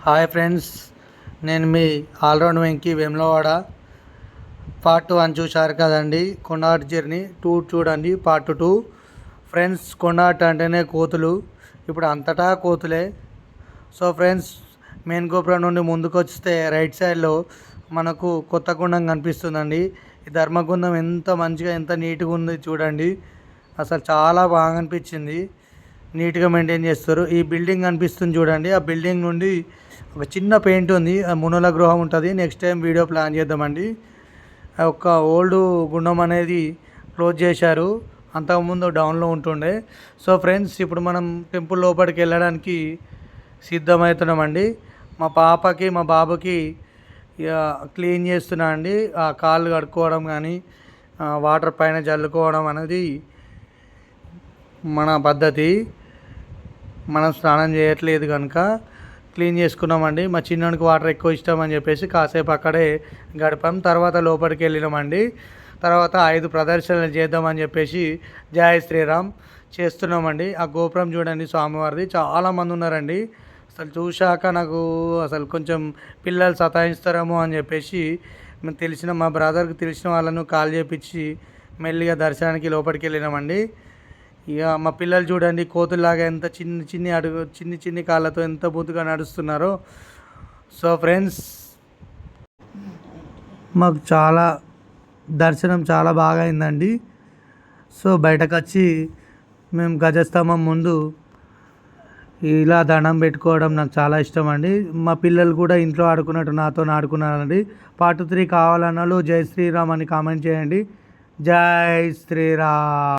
Hi friends, నేను మీ all round Venky Vemulawada. Part 1 చూశారు కదండి. కొండాట్ జర్నీ 2 చూడండి, పార్ట్ 2. ఫ్రెండ్స్, కొండాట్ అంటేనే కోతులు, ఇప్పుడు అంతటా కోతులే. సో ఫ్రెండ్స్, మెయిన్ గోపురం నుండి ముందుకు వస్తే రైట్ సైడ్లో మనకు కొత్త గుండం కనిపిస్తుందండి. ఈ ధర్మగుండం ఎంత మంచిగా, ఎంత నీట్గా ఉంది చూడండి. అసలు చాలా బాగా అనిపించింది. నీట్గా మెయింటైన్ చేస్తారు. ఈ బిల్డింగ్ కనిపిస్తుంది చూడండి. ఆ బిల్డింగ్ నుండి ఒక చిన్న పెయింట్ ఉంది, ఆ మునుల గృహం ఉంటుంది. నెక్స్ట్ టైం వీడియో ప్లాన్ చేద్దామండి. ఒక ఓల్డ్ గుండం అనేది క్లోజ్ చేశారు, అంతకుముందు డౌన్లో ఉంటుండే. సో ఫ్రెండ్స్, ఇప్పుడు మనం టెంపుల్ లోపలికి వెళ్ళడానికి సిద్ధమవుతున్నామండి. మా పాపకి మా బాబుకి క్లీన్ చేస్తున్నా అండి. ఆ కాళ్ళు కడుక్కోవడం కానీ వాటర్ పైన చల్లుకోవడం అనేది మన పద్ధతి. మనం స్నానం చేయట్లేదు కనుక క్లీన్ చేసుకున్నామండి. మా చిన్నోనికి వాటర్ ఎక్కువ ఇష్టం అని చెప్పేసి కాసేపు అక్కడే గడిపాం. తర్వాత లోపలికి వెళ్ళినామండి. తర్వాత 5 ప్రదర్శనలు చేద్దామని చెప్పేసి జై శ్రీరామ్ చేస్తున్నామండి. ఆ గోపురం చూడండి స్వామివారిది, చాలామంది ఉన్నారండి. అసలు చూశాక నాకు అసలు కొంచెం పిల్లలు సతాయిస్తారేమో అని చెప్పేసి మా బ్రదర్కి తెలిసిన వాళ్ళను కాల్ చేపించి మెల్లిగా దర్శనానికి లోపలికి వెళ్ళినామండి. ఇక మా పిల్లలు చూడండి, కోతుల్లాగా ఎంత చిన్ని కాళ్ళతో ఎంత బుద్ధిగా నడుస్తున్నారో. సో ఫ్రెండ్స్, మాకు దర్శనం చాలా బాగా అయిందండి. సో బయటకు వచ్చి మేము గజస్తంభం ముందు ఇలా దండం పెట్టుకోవడం నాకు చాలా ఇష్టం అండి. మా పిల్లలు కూడా ఇంట్లో ఆడుకున్నట్టు నాతో ఆడుకున్నారండి. పార్ట్ 3 కావాలన్నాళ్ళు జై శ్రీరామ్ అని కామెంట్ చేయండి. జై శ్రీరామ్.